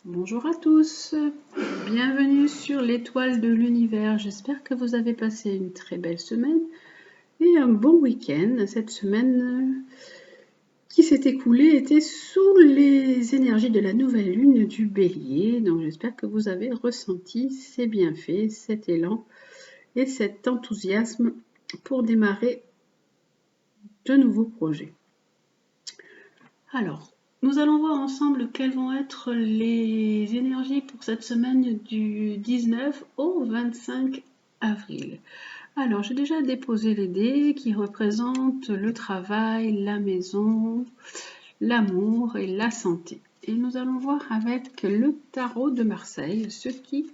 Bonjour à tous, bienvenue sur l'étoile de l'univers. J'espère que vous avez passé une très belle semaine et un bon week-end. Cette semaine qui s'est écoulée était sous les énergies de la nouvelle lune du Bélier. Donc j'espère que vous avez ressenti ces bienfaits, cet élan et cet enthousiasme pour démarrer de nouveaux projets. Alors, nous allons voir ensemble quelles vont être les énergies pour cette semaine du 19 au 25 avril. Alors, j'ai déjà déposé les dés qui représentent le travail, la maison, l'amour et la santé. Et nous allons voir avec le tarot de Marseille ce qui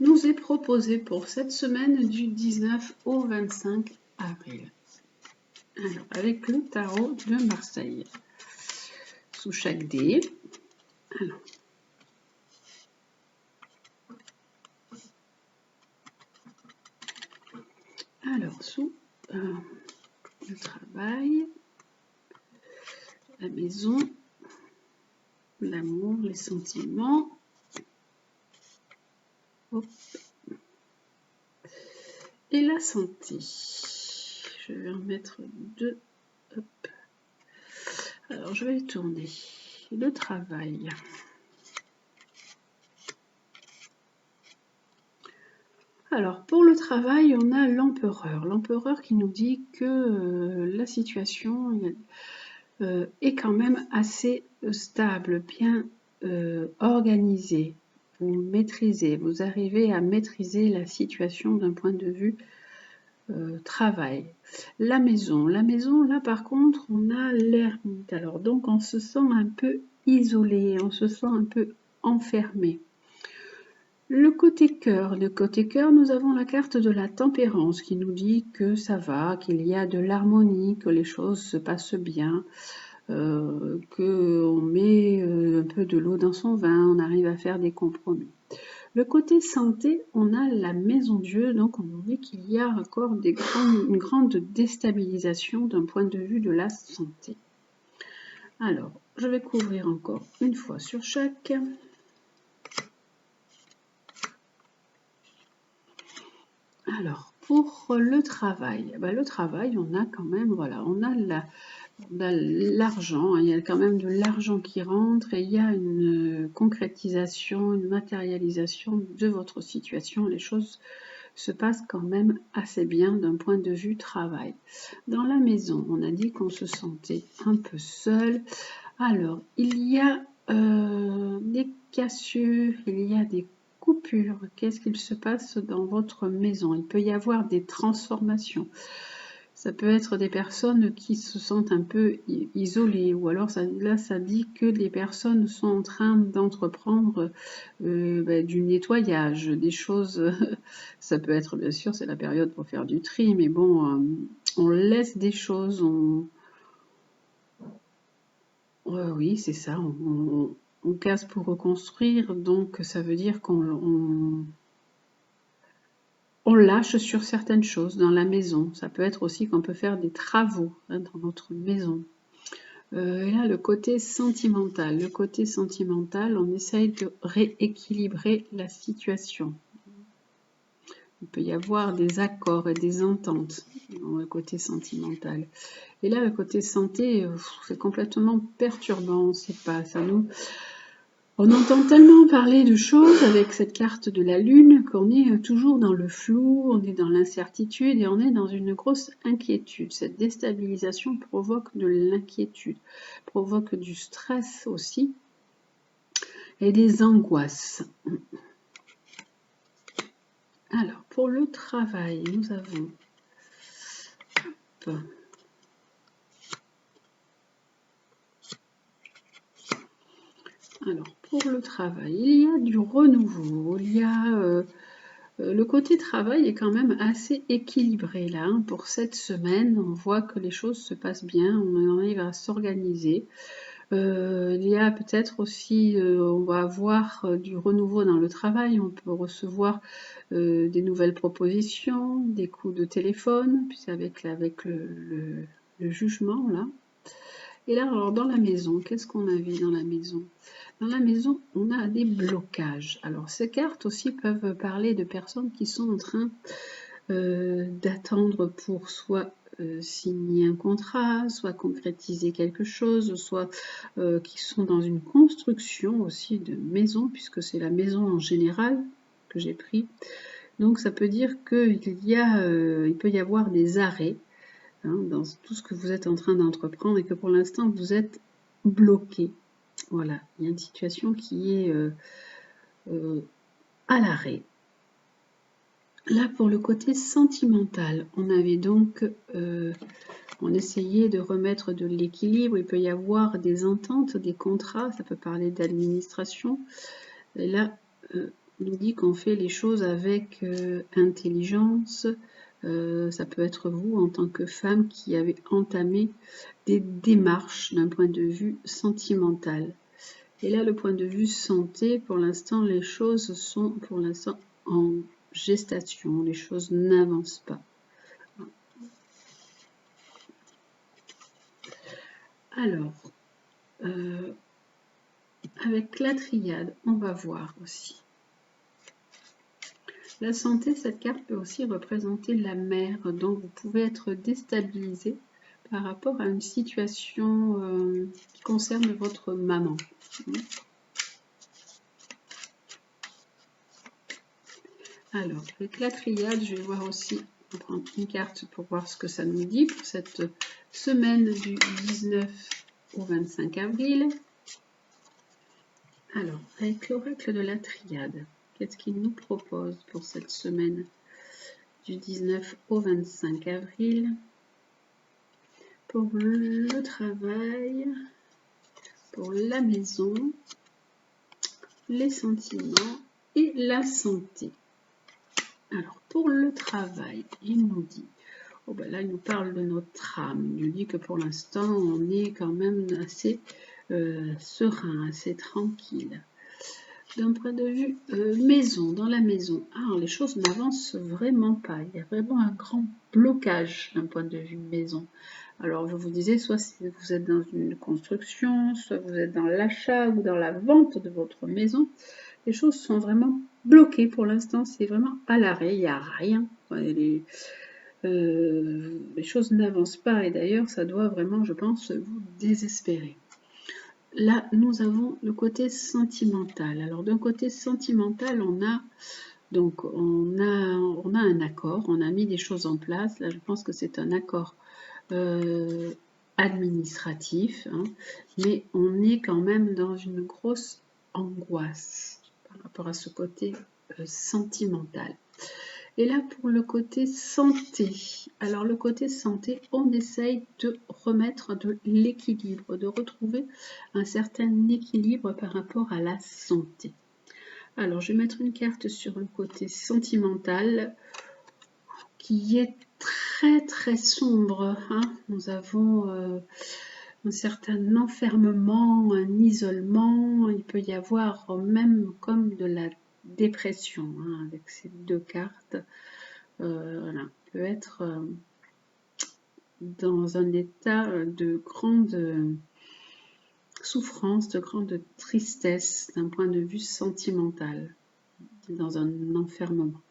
nous est proposé pour cette semaine du 19 au 25 avril. Alors, avec le tarot de Marseille. Sous chaque dé. Alors, sous le travail, la maison, l'amour, les sentiments. Hop. Et la santé. Je vais en mettre deux. Hop. Alors, je vais tourner. Le travail. Alors, pour le travail, on a l'empereur. L'empereur qui nous dit que la situation est quand même assez stable, bien organisée. Vous maîtrisez, vous arrivez à maîtriser la situation d'un point de vue travail. La maison, là par contre, on a l'ermite. Alors donc, on se sent un peu isolé, on se sent un peu enfermé. Le côté cœur, nous avons la carte de la tempérance qui nous dit que ça va, qu'il y a de l'harmonie, que les choses se passent bien, qu'on met un peu de l'eau dans son vin, on arrive à faire des compromis. Le côté santé, on a la maison Dieu, donc on dit qu'il y a encore une grande déstabilisation d'un point de vue de la santé. Alors, je vais couvrir encore une fois sur chaque. Alors, pour le travail, on a quand même, voilà, on a l'argent, il y a quand même de l'argent qui rentre et il y a une concrétisation, une matérialisation de votre situation. Les choses se passent quand même assez bien d'un point de vue travail. Dans la maison, on a dit qu'on se sentait un peu seul. Alors, il y a des cassures, il y a des coupures. Qu'est-ce qu'il se passe dans votre maison? Il peut y avoir des transformations. Ça peut être des personnes qui se sentent un peu isolées, ou alors ça dit que les personnes sont en train d'entreprendre du nettoyage, des choses. Ça peut être, bien sûr, c'est la période pour faire du tri, mais bon, on laisse des choses. Oui, c'est ça. On casse pour reconstruire, donc ça veut dire qu'on lâche sur certaines choses dans la maison. Ça peut être aussi qu'on peut faire des travaux dans notre maison. Et là, le côté sentimental. Le côté sentimental, on essaye de rééquilibrer la situation. Il peut y avoir des accords et des ententes dans le côté sentimental. Et là, le côté santé, c'est complètement perturbant. On ne sait pas, ça nous... On entend tellement parler de choses avec cette carte de la Lune qu'on est toujours dans le flou, on est dans l'incertitude et on est dans une grosse inquiétude. Cette déstabilisation provoque de l'inquiétude, provoque du stress aussi et des angoisses. Alors, pour le travail, nous avons... Hop. Alors, pour le travail, il y a du renouveau, il y a... le côté travail est quand même assez équilibré là. Pour cette semaine, on voit que les choses se passent bien, on arrive à s'organiser. Il y a peut-être aussi, on va avoir du renouveau dans le travail, on peut recevoir des nouvelles propositions, des coups de téléphone, puis avec le jugement là. Et là, alors dans la maison, qu'est-ce qu'on a vu dans la maison? Dans la maison, on a des blocages. Alors, ces cartes aussi peuvent parler de personnes qui sont en train d'attendre pour soit signer un contrat, soit concrétiser quelque chose, soit qui sont dans une construction aussi de maison, puisque c'est la maison en général que j'ai pris. Donc ça peut dire qu'il peut y avoir des arrêts dans tout ce que vous êtes en train d'entreprendre et que pour l'instant vous êtes bloqué. Voilà, il y a une situation qui est à l'arrêt. Là, pour le côté sentimental, on avait donc, on essayait de remettre de l'équilibre. Il peut y avoir des ententes, des contrats, ça peut parler d'administration. Et là, on nous dit qu'on fait les choses avec intelligence. Ça peut être vous, en tant que femme, qui avez entamé des démarches d'un point de vue sentimental. Et là, le point de vue santé, pour l'instant, les choses sont pour l'instant en gestation, les choses n'avancent pas. Alors, avec la triade, on va voir aussi. La santé, cette carte peut aussi représenter la mère, donc vous pouvez être déstabilisé par rapport à une situation qui concerne votre maman. Alors, avec la triade, je vais voir aussi, on va prendre une carte pour voir ce que ça nous dit pour cette semaine du 19 au 25 avril. Alors, avec l'oracle de la triade, qu'est-ce qu'il nous propose pour cette semaine du 19 au 25 avril? Pour le travail, pour la maison, les sentiments et la santé. Alors, pour le travail, il nous dit, là, il nous parle de notre âme. Il nous dit que pour l'instant, on est quand même assez serein, assez tranquille. D'un point de vue maison, dans la maison, les choses n'avancent vraiment pas. Il y a vraiment un grand blocage d'un point de vue maison. Alors, je vous disais, soit vous êtes dans une construction, soit vous êtes dans l'achat ou dans la vente de votre maison. Les choses sont vraiment bloquées pour l'instant, c'est vraiment à l'arrêt, il n'y a rien. Les choses n'avancent pas et d'ailleurs, ça doit vraiment, je pense, vous désespérer. Là, nous avons le côté sentimental. Alors, d'un côté sentimental, on a un accord, on a mis des choses en place. Là, je pense que c'est un accord administratif, mais on est quand même dans une grosse angoisse par rapport à ce côté sentimental. Et là, pour le côté santé, alors le côté santé, on essaye de remettre de l'équilibre, de retrouver un certain équilibre par rapport à la santé. Alors, je vais mettre une carte sur le côté sentimental qui est très très sombre. Nous avons un certain enfermement, un isolement. Il peut y avoir même comme de la dépression avec ces deux cartes. Voilà, peut être dans un état de grande souffrance, de grande tristesse d'un point de vue sentimental, dans un enfermement.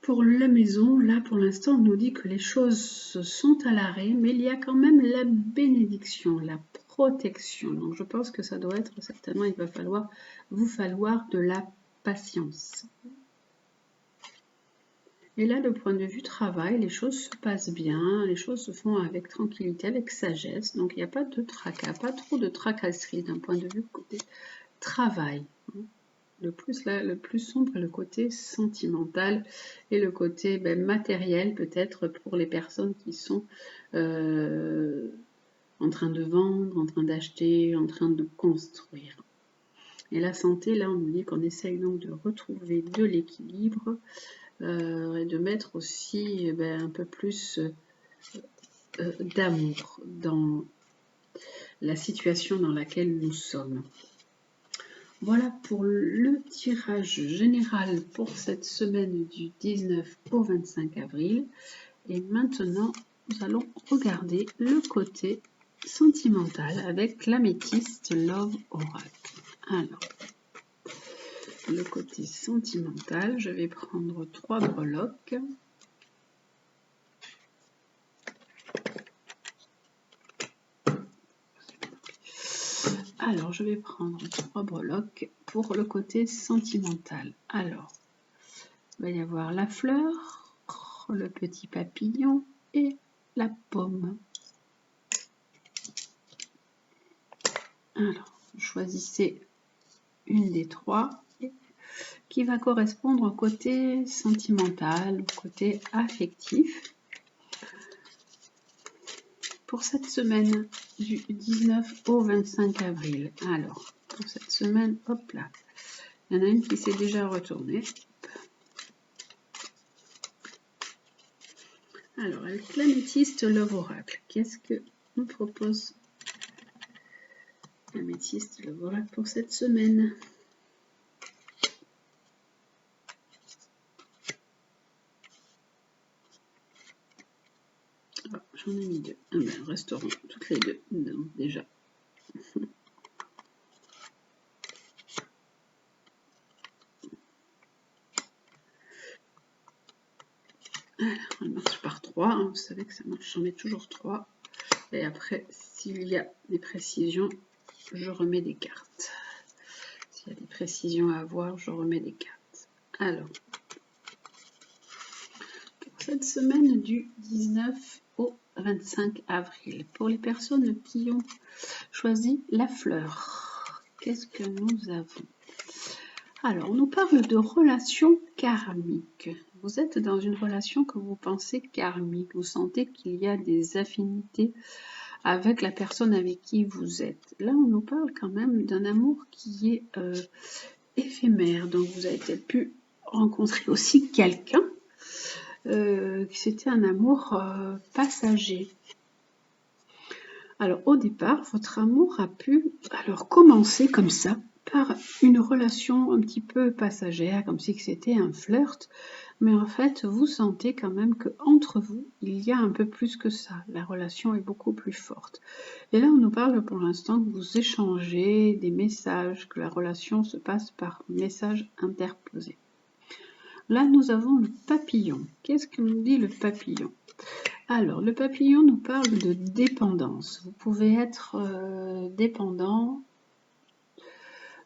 Pour la maison, là pour l'instant on nous dit que les choses sont à l'arrêt, mais il y a quand même la bénédiction, la protection. Donc je pense que ça doit être certainement, il va vous falloir de la patience. Et là, le point de vue travail, les choses se passent bien, les choses se font avec tranquillité, avec sagesse. Donc, il n'y a pas de tracas, pas trop de tracasserie d'un point de vue côté travail. Le plus sombre est le côté sentimental et le côté matériel, peut-être pour les personnes qui sont en train de vendre, en train d'acheter, en train de construire. Et la santé, là, on nous dit qu'on essaye donc de retrouver de l'équilibre. Et de mettre aussi un peu plus d'amour dans la situation dans laquelle nous sommes. Voilà pour le tirage général pour cette semaine du 19 au 25 avril. Et maintenant, nous allons regarder le côté sentimental avec l'améthyste Love Oracle. Alors, le côté sentimental, je vais prendre 3 breloques. Alors, je vais prendre 3 breloques pour le côté sentimental. Alors, il va y avoir la fleur, le petit papillon et la pomme. Alors, choisissez une des 3 qui va correspondre au côté sentimental, au côté affectif. Pour cette semaine du 19 au 25 avril. Alors, pour cette semaine, hop là, il y en a une qui s'est déjà retournée. Alors, avec l'améthyste Love Oracle, qu'est-ce que nous propose l'améthyste Love Oracle pour cette semaine? Oh, j'en ai mis 2. Ah ben, resteront toutes les 2, donc déjà. Alors, elle marche par 3, hein, vous savez que ça marche, j'en mets toujours 3. Et après, s'il y a des précisions, je remets des cartes. S'il y a des précisions à avoir, je remets des cartes. Alors, pour cette semaine du 19 au 25 avril, pour les personnes qui ont choisi la fleur, qu'est-ce que nous avons? Alors, on nous parle de relation karmique. Vous êtes dans une relation que vous pensez karmique. Vous sentez qu'il y a des affinités avec la personne avec qui vous êtes. Là, on nous parle quand même d'un amour qui est éphémère. Donc, vous avez peut-être pu rencontrer aussi quelqu'un qui c'était un amour passager. Alors, au départ, votre amour a pu commencer comme ça, par une relation un petit peu passagère, comme si c'était un flirt, mais en fait, vous sentez quand même qu'entre vous, il y a un peu plus que ça. La relation est beaucoup plus forte. Et là, on nous parle pour l'instant que vous échangez des messages, que la relation se passe par messages interposés. Là, nous avons le papillon. Qu'est-ce que nous dit le papillon? Alors, le papillon nous parle de dépendance. Vous pouvez être dépendant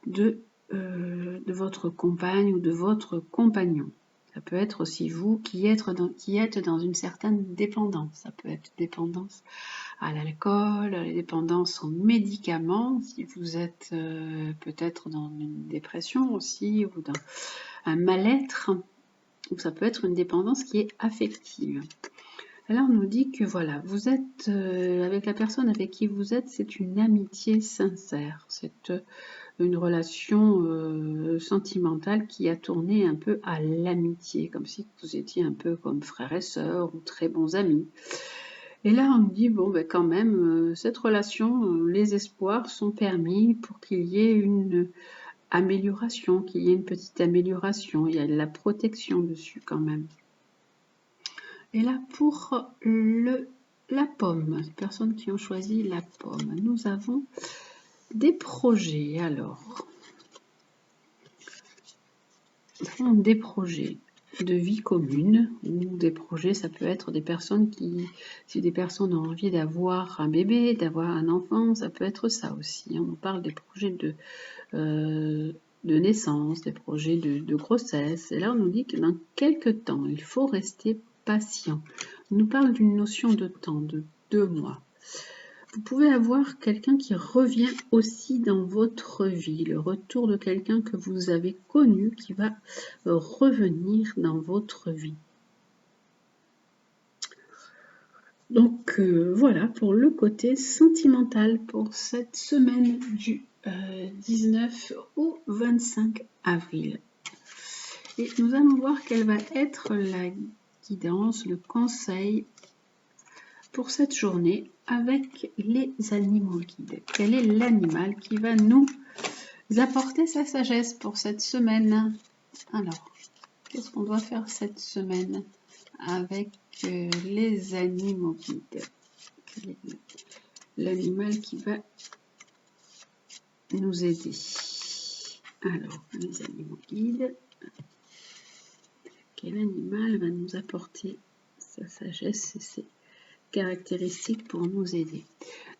de votre compagne ou de votre compagnon. Ça peut être aussi vous qui êtes dans une certaine dépendance. Ça peut être dépendance à l'alcool, la dépendance aux médicaments, si vous êtes peut-être dans une dépression aussi, ou dans un mal-être, ou ça peut être une dépendance qui est affective. Là, on nous dit que voilà, vous êtes avec la personne avec qui vous êtes, c'est une amitié sincère, c'est une relation sentimentale qui a tourné un peu à l'amitié, comme si vous étiez un peu comme frères et sœurs ou très bons amis. Et là, on nous dit, bon, ben quand même, cette relation, les espoirs sont permis pour qu'il y ait une amélioration, qu'il y ait une petite amélioration. Il y a de la protection dessus quand même. Et là, pour la pomme, les personnes qui ont choisi la pomme, nous avons des projets. Alors, nous avons des projets de vie commune, ou des projets, ça peut être des personnes si des personnes ont envie d'avoir un bébé, d'avoir un enfant, ça peut être ça aussi. On parle des projets de naissance, des projets de grossesse. Et là, on nous dit que dans quelques temps, il faut rester patient. On nous parle d'une notion de temps, de 2 mois. Vous pouvez avoir quelqu'un qui revient aussi dans votre vie, le retour de quelqu'un que vous avez connu qui va revenir dans votre vie. Donc voilà pour le côté sentimental pour cette semaine du 19 au 25 avril. Et nous allons voir quelle va être la guidance, le conseil pour cette journée avec les animaux guides. Quel est l'animal qui va nous apporter sa sagesse pour cette semaine? Alors, qu'est-ce qu'on doit faire cette semaine avec les animaux guides? l'animal qui va nous aider. Alors, les animaux guides, quel animal va nous apporter sa sagesse et ses caractéristiques pour nous aider?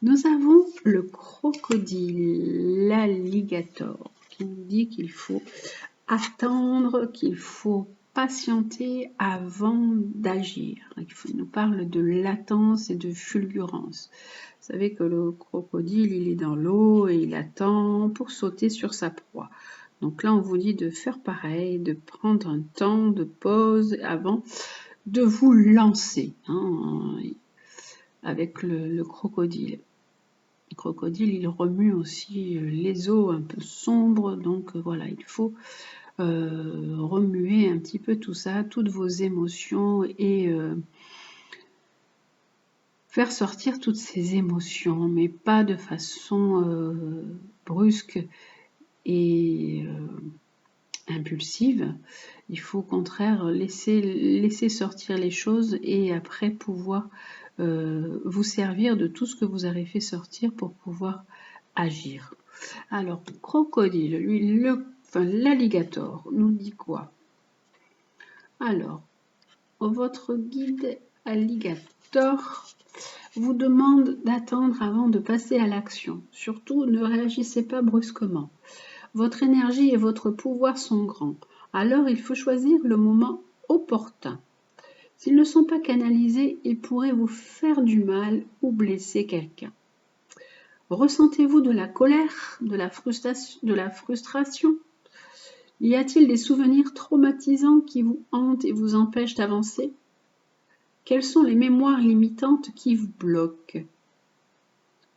Nous avons le crocodile, l'alligator, qui nous dit qu'il faut attendre, qu'il faut patienter avant d'agir. Il nous parle de latence et de fulgurance. Vous savez que le crocodile, il est dans l'eau et il attend pour sauter sur sa proie. Donc là, on vous dit de faire pareil, de prendre un temps de pause avant de vous lancer avec le crocodile. Le crocodile, il remue aussi les eaux un peu sombres, donc voilà, il faut remuer un petit peu tout ça, toutes vos émotions et faire sortir toutes ces émotions, mais pas de façon brusque et impulsive. Il faut au contraire laisser sortir les choses et après pouvoir vous servir de tout ce que vous avez fait sortir pour pouvoir agir. Alors, crocodile, lui, l'alligator nous dit quoi? Alors, votre guide alligator vous demande d'attendre avant de passer à l'action. Surtout, ne réagissez pas brusquement. Votre énergie et votre pouvoir sont grands. Alors, il faut choisir le moment opportun. S'ils ne sont pas canalisés, ils pourraient vous faire du mal ou blesser quelqu'un. Ressentez-vous de la colère, de la frustration? Y a-t-il des souvenirs traumatisants qui vous hantent et vous empêchent d'avancer? Quelles sont les mémoires limitantes qui vous bloquent?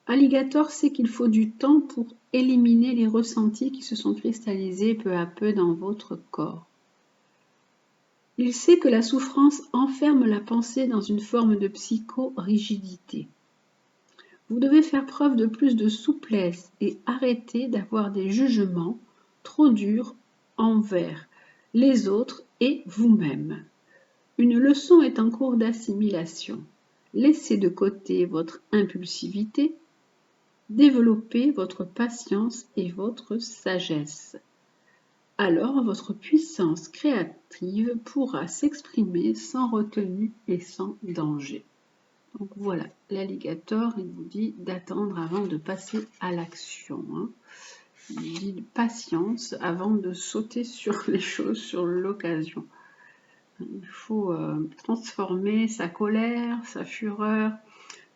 Alligator sait qu'il faut du temps pour éliminer les ressentis qui se sont cristallisés peu à peu dans votre corps. Il sait que la souffrance enferme la pensée dans une forme de psycho-rigidité. Vous devez faire preuve de plus de souplesse et arrêter d'avoir des jugements trop durs envers les autres et vous-même. Une leçon est en cours d'assimilation. Laissez de côté votre impulsivité, développez votre patience et votre sagesse. Alors votre puissance créative pourra s'exprimer sans retenue et sans danger. Donc voilà, l'alligator, il vous dit d'attendre avant de passer à l'action. Il vous dit de patience avant de sauter sur les choses, sur l'occasion. Il faut transformer sa colère, sa fureur,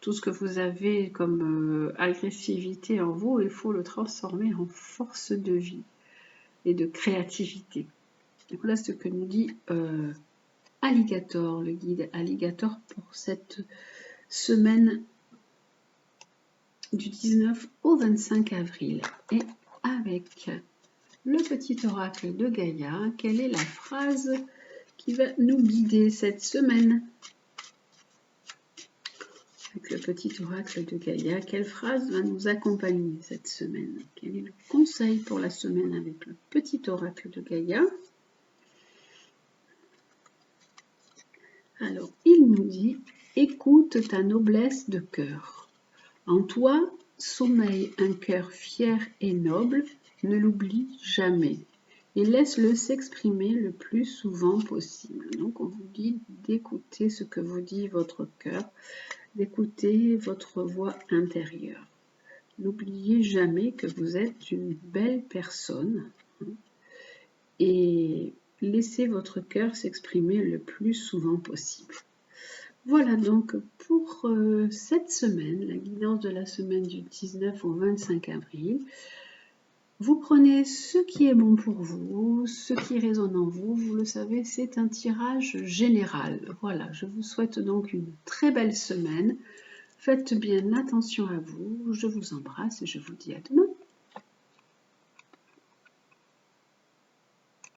tout ce que vous avez comme agressivité en vous, il faut le transformer en force de vie et de créativité. Donc voilà ce que nous dit Alligator, le guide Alligator pour cette semaine du 19 au 25 avril. Et avec le petit oracle de Gaïa, quelle est la phrase qui va nous guider cette semaine? Avec le petit oracle de Gaïa, quelle phrase va nous accompagner cette semaine? Quel est le conseil pour la semaine avec le petit oracle de Gaïa? Alors, il nous dit « Écoute ta noblesse de cœur. En toi sommeille un cœur fier et noble, ne l'oublie jamais. Et laisse-le s'exprimer le plus souvent possible. » Donc, on vous dit d'écouter ce que vous dit votre cœur, d'écouter votre voix intérieure. N'oubliez jamais que vous êtes une belle personne et laissez votre cœur s'exprimer le plus souvent possible. Voilà donc pour cette semaine, la guidance de la semaine du 19 au 25 avril. Vous prenez ce qui est bon pour vous, ce qui résonne en vous. Vous le savez, c'est un tirage général. Voilà, je vous souhaite donc une très belle semaine. Faites bien attention à vous. Je vous embrasse et je vous dis à demain.